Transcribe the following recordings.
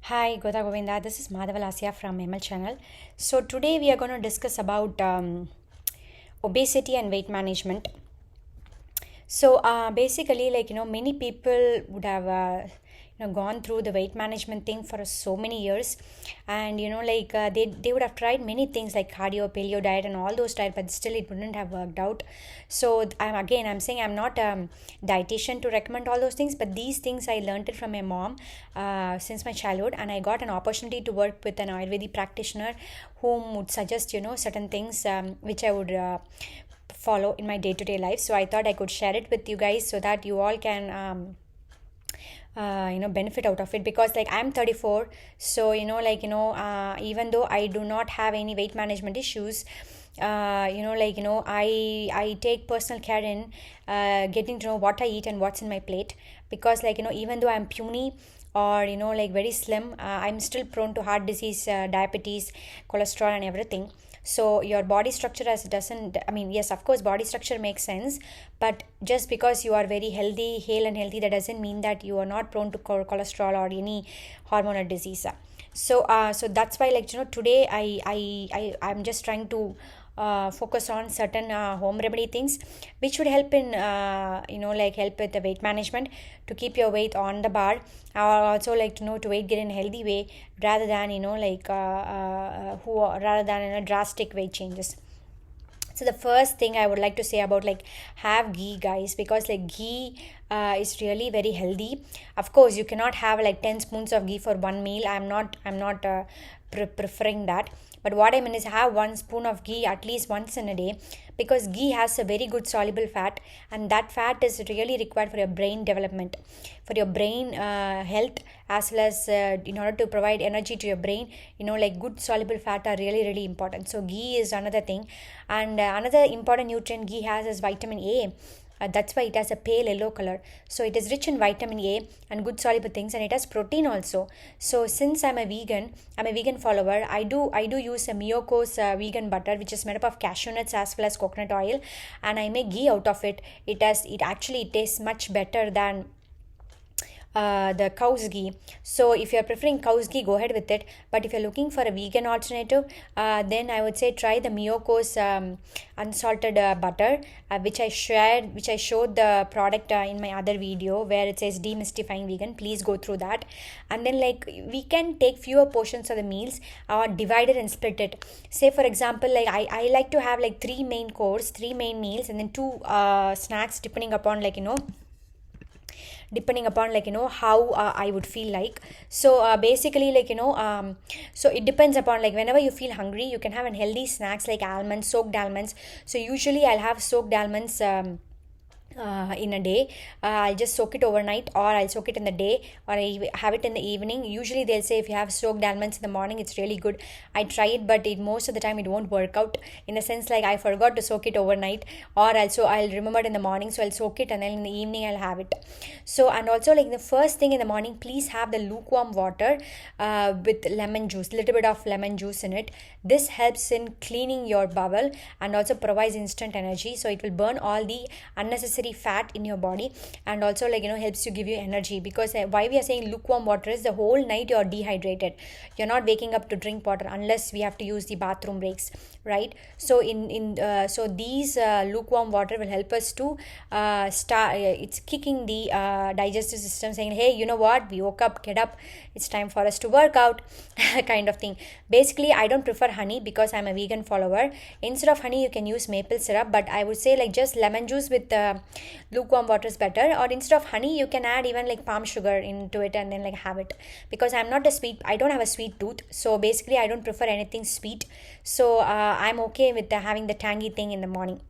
Hi, Goda Govinda. This is Madhavalasya from ML channel. So today we are going to discuss about obesity and weight management. So basically, many people would have gone through the weight management thing for so many years, and they would have tried many things like cardio, paleo diet, and all those diet, but still it wouldn't have worked out. So I'm saying I'm not a dietitian to recommend all those things, but these things I learned it from my mom since my childhood, and I got an opportunity to work with an Ayurvedic practitioner whom would suggest certain things which I would follow in my day-to-day life. So I thought I could share it with you guys so that you all can benefit out of it, because like I'm 34. So even though I do not have any weight management issues, I take personal care in getting to know what I eat and what's in my plate, because even though I'm puny or very slim, I'm still prone to heart disease, diabetes, cholesterol, and everything. So your body structure as doesn't, I mean, yes, of course body structure makes sense, but just because you are very healthy, hale and healthy, that doesn't mean that you are not prone to cholesterol or any hormonal disease. So that's why today I'm just trying to focus on certain home remedy things which would help in help with the weight management, to keep your weight on the bar, or also to weight gain in a healthy way, rather than who rather than drastic weight changes. So the first thing I would like to say about, have ghee, guys, because ghee is really very healthy. Of course you cannot have 10 spoons of ghee for one meal. I'm not preferring that, but what I mean is have 1 spoon of ghee at least once in a day, because ghee has a very good soluble fat, and that fat is really required for your brain development, for your brain health, as well as in order to provide energy to your brain. Good soluble fat are really really important. So ghee is another thing, and another important nutrient ghee has is vitamin A. That's why it has a pale yellow color. So it is rich in vitamin A and good soluble things, and it has protein also. So since I'm a vegan follower. I do use a Miyoko's vegan butter, which is made up of cashew nuts as well as coconut oil, and I make ghee out of it. It tastes much better than the cow's ghee. So if you're preferring cow's ghee, go ahead with it. But if you're looking for a vegan alternative, then I would say try the Miyoko's unsalted butter, which I showed the product in my other video where it says demystifying vegan. Please go through that. And then we can take fewer portions of the meals, or divide it and split it. Say for example, I like to have three main course, three main meals, and then two snacks, depending upon how I would feel like. So basically so it depends upon, whenever you feel hungry, you can have healthy snacks like almonds, soaked almonds. So usually I'll have soaked almonds in a day. I'll just soak it overnight, or I'll soak it in the day, or I have it in the evening. Usually they'll say if you have soaked almonds in the morning, it's really good. I try it, but most of the time it won't work out, in a sense I forgot to soak it overnight, or also I'll remember it in the morning, so I'll soak it and then in the evening I'll have it. So, and also the first thing in the morning, please have the lukewarm water with lemon juice, little bit of lemon juice in it. This helps in cleaning your bowel and also provides instant energy. So it will burn all the unnecessary fat in your body, and also helps you give you energy, because why we are saying lukewarm water is the whole night you're dehydrated, you're not waking up to drink water unless we have to use the bathroom breaks, right? So so these lukewarm water will help us to start it's kicking the digestive system, saying, hey, you know what, we woke up, get up, it's time for us to work out, kind of thing. Basically I don't prefer honey because I'm a vegan follower. Instead of honey you can use maple syrup, but I would say just lemon juice with lukewarm water is better. Or instead of honey you can add even palm sugar into it, and then have it, because I don't have a sweet tooth. So basically I don't prefer anything sweet. So I'm okay with having the tangy thing in the morning.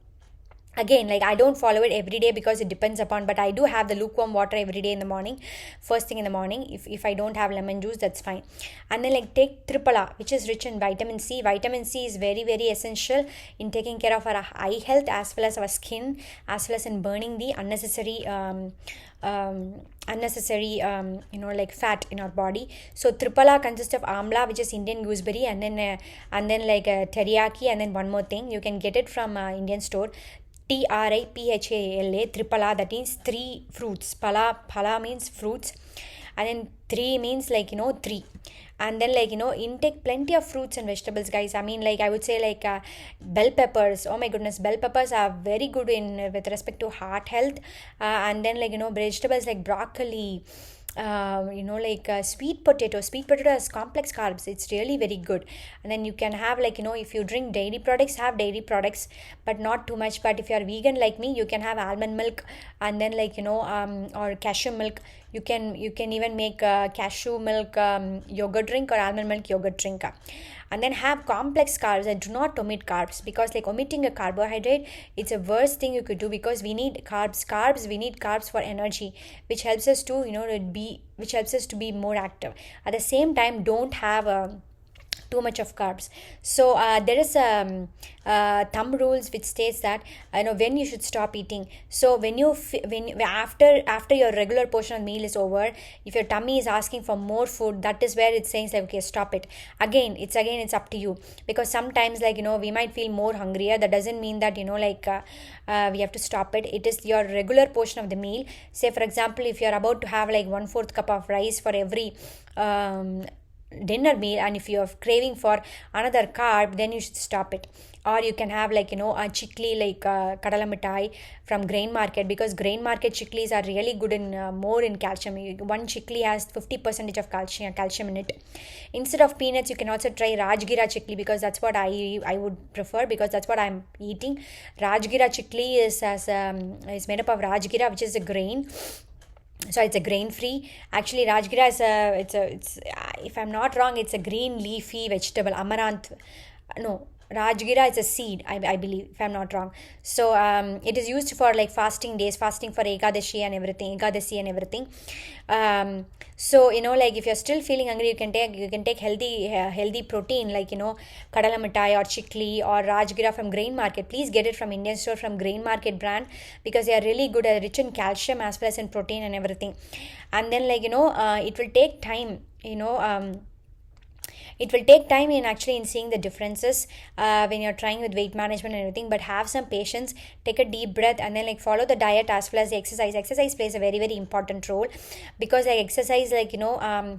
Again, I don't follow it every day because it depends upon, but I do have the lukewarm water every day in the morning, first thing in the morning. If I don't have lemon juice, that's fine. And then take tripala, which is rich in vitamin C. Vitamin C is very very essential in taking care of our eye health, as well as our skin, as well as in burning the fat in our body. So tripala consists of amla, which is Indian gooseberry, and then teriyaki, and then one more thing, you can get it from Indian store. Triphala, Triphala, that means three fruits. Phala means fruits. And then three means like, three. And then like, intake plenty of fruits and vegetables, guys. I mean, like, I would say like, bell peppers. Oh my goodness, bell peppers are very good in with respect to heart health. And then like, vegetables like broccoli, like, sweet potato has complex carbs, it's really very good. And then you can have like, if you drink dairy products, have dairy products, but not too much. But if you are vegan like me, you can have almond milk. And then like, or cashew milk. You can even make cashew milk yogurt drink, or almond milk yogurt drink. And then have complex carbs, and do not omit carbs, because like omitting a carbohydrate, it's a worst thing you could do, because we need carbs, we need carbs for energy, which helps us to, which helps us to be more active. At the same time, don't have a too much of carbs. So there is thumb rules which states that, when you should stop eating. So when after your regular portion of meal is over, if your tummy is asking for more food, that is where it's saying like, okay, stop it. Again, it's up to you, because sometimes like, we might feel more hungrier. That doesn't mean that, like, we have to stop it. It is your regular portion of the meal. Say for example, if you're about to have like 1/4 cup of rice for every dinner meal, and if you're craving for another carb, then you should stop it. Or you can have like, a chikli, like kadala mithai from grain market, because grain market chiklis are really good in more in calcium. One chikli has 50% of calcium in it. Instead of peanuts, you can also try rajgira chikli, because that's what I would prefer, because that's what I'm eating. Rajgira chikli is made up of rajgira, which is a grain. So it's a grain free. Actually, rajgira is it's if I'm not wrong, it's a green leafy vegetable, amaranth. No, rajgira is a seed, I believe, if I'm not wrong. So it is used for like fasting days, fasting for ekadasi and everything. So like, if you're still feeling hungry, you can take healthy protein, like, kadala mithai or chikli or rajgira from grain market. Please get it from Indian store, from grain market brand, because they are really good, rich in calcium as well as in protein and everything. And then like, it will take time, it will take time in actually in seeing the differences when you're trying with weight management and everything. But have some patience, take a deep breath, and then like follow the diet as well as the exercise plays a very very important role, because like exercise, like,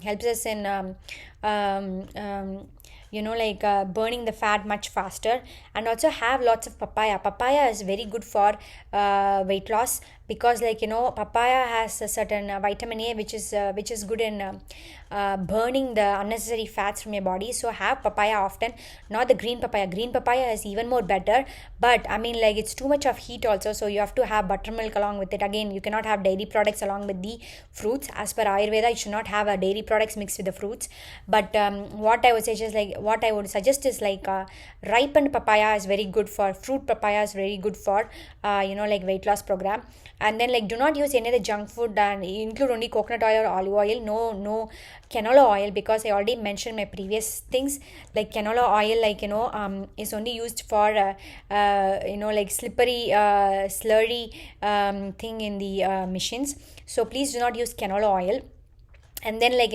helps us in like burning the fat much faster. And also have lots of papaya is very good for weight loss, because like, papaya has a certain vitamin A, which is good in burning the unnecessary fats from your body. So have papaya often, not the green papaya is even more better. But I mean, like, it's too much of heat also, so you have to have buttermilk along with it. Again, you cannot have dairy products along with the fruits. As per Ayurveda, you should not have a dairy products mixed with the fruits. But what I would suggest is like, ripened papaya is very good for, fruit papaya is very good for like weight loss program. And then like, do not use any of the junk food, and include only coconut oil or olive oil. No canola oil, because I already mentioned my previous things. Like canola oil, like, is only used for like slippery slurry thing in the machines. So please do not use canola oil. And then like,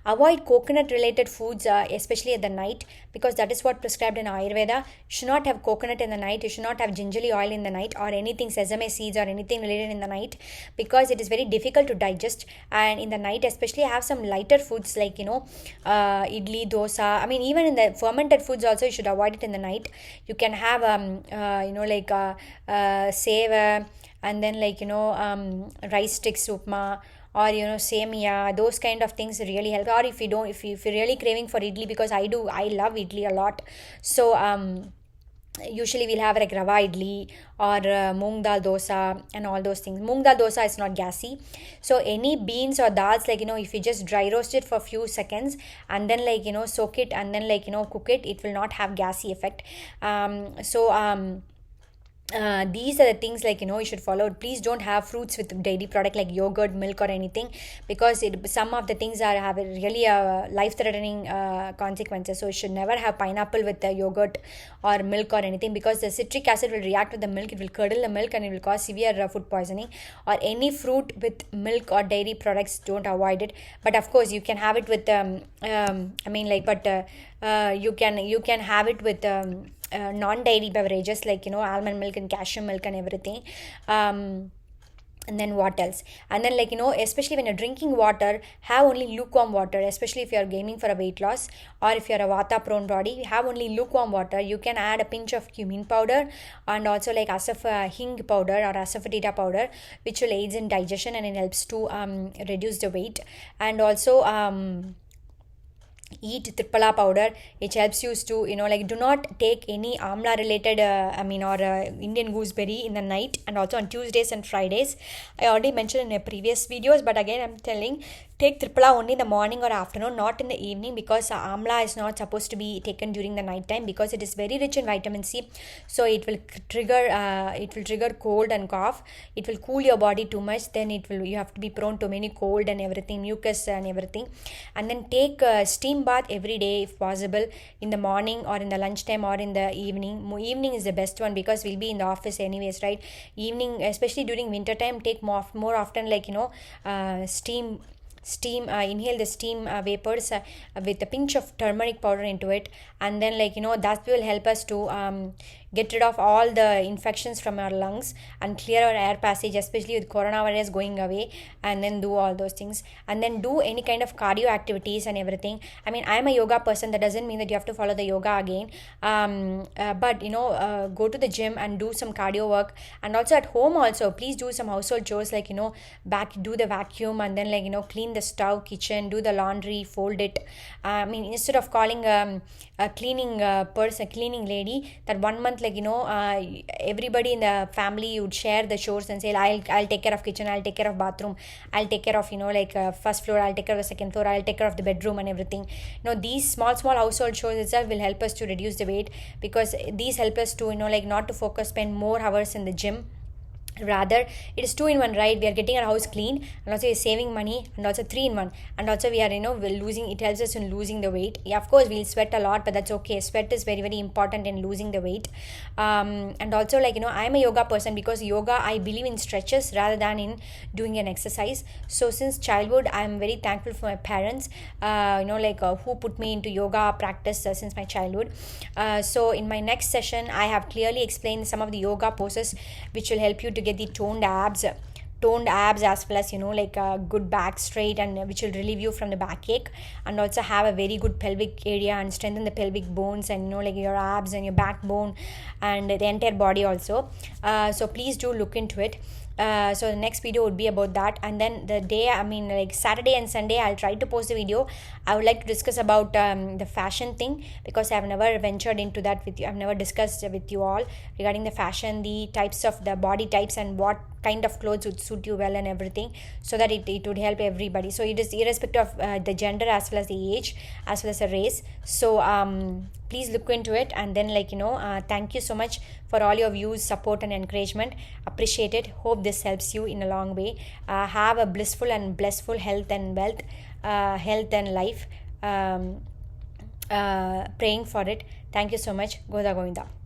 avoid coconut related foods, especially at the night, because that is what prescribed in Ayurveda. You should not have coconut in the night, you should not have gingerly oil in the night, or anything sesame seeds or anything related in the night, because it is very difficult to digest. And in the night especially, have some lighter foods, like, idli, dosa. I mean, even in the fermented foods also, you should avoid it in the night. You can have like save, and then like, rice sticks, upma, or semia. Those kind of things really help. Or if you're really craving for idli, because I love idli a lot. So usually we'll have like rava idli, or moong dal dosa and all those things. Moong dal dosa is not gassy. So any beans or dals, like, if you just dry roast it for a few seconds, and then like, soak it, and then like, cook it, it will not have gassy effect. These are the things, like, you should follow. Please don't have fruits with dairy product like yogurt, milk, or anything, because some of the things have really life-threatening consequences. So you should never have pineapple with the yogurt or milk or anything, because the citric acid will react with the milk, it will curdle the milk, and it will cause severe food poisoning. Or any fruit with milk or dairy products, don't avoid it. But of course you can have it with you can have it with non-dairy beverages, like, almond milk and cashew milk and everything. And then what else? And then, like, especially when you're drinking water, have only lukewarm water, especially if you're aiming for a weight loss, or if you're a vata prone body, have only lukewarm water. You can add a pinch of cumin powder, and also like hing powder or asafoetida powder, which will aid in digestion, and it helps to reduce the weight. And also eat tripala powder, which helps you to, like, do not take any amla related or Indian gooseberry in the night, and also on Tuesdays and Fridays. I already mentioned in a previous videos, but again I'm telling, take tripala only in the morning or afternoon, not in the evening, because amla is not supposed to be taken during the night time, because it is very rich in vitamin C. So it will trigger cold and cough. It will cool your body too much, then you have to be prone to many cold and everything, mucus and everything. And then take steam bath every day if possible, in the morning or in the lunchtime or in the evening. Evening is the best one, because we'll be in the office anyways, right? Evening, especially during winter time, take more often, like, inhale the steam vapors with a pinch of turmeric powder into it. And then, like, that will help us to get rid of all the infections from our lungs and clear our air passage, especially with coronavirus going away. And then do all those things, and then do any kind of cardio activities and everything. I mean, I'm a yoga person. That doesn't mean that you have to follow the yoga again, but go to the gym and do some cardio work. And also at home also, please do some household chores, like, do the vacuum, and then, like, clean the stove, kitchen, do the laundry, fold it. I mean, instead of calling a cleaning cleaning lady, that 1 month, like, everybody in the family would share the chores and say, I'll take care of kitchen, I'll take care of bathroom, I'll take care of, first floor, I'll take care of the second floor, I'll take care of the bedroom and everything. These small household chores itself will help us to reduce the weight, because these help us to, not to spend more hours in the gym. Rather, it is 2 in 1, right? We are getting our house clean, and also we're saving money, and also 3 in 1. And also we are, we're losing, it helps us in losing the weight. Yeah, of course we'll sweat a lot, but that's okay. Sweat is very, very important in losing the weight. And also, like, I'm a yoga person, because yoga, I believe in stretches rather than in doing an exercise. So since childhood, I'm very thankful for my parents, who put me into yoga practice since my childhood. So in my next session, I have clearly explained some of the yoga poses which will help you to get the toned abs, as well as, a good back straight, and which will relieve you from the backache, and also have a very good pelvic area and strengthen the pelvic bones, and, like, your abs and your backbone and the entire body also. So please do look into it. So the next video would be about that. And then the day, like Saturday and Sunday, I'll try to post the video. I would like to discuss about the fashion thing, because I've never ventured into that with you. I've never discussed with you all regarding the fashion, the types of the body types, and what kind of clothes would suit you well and everything, so that it would help everybody. So it is irrespective of the gender, as well as the age, as well as the race. So please look into it. And then, like, thank you so much for all your views, support and encouragement. Appreciate it. Hope this helps you in a long way. Have a blissful and blissful health and wealth, health and life. Praying for it. Thank you so much. Goda Govinda.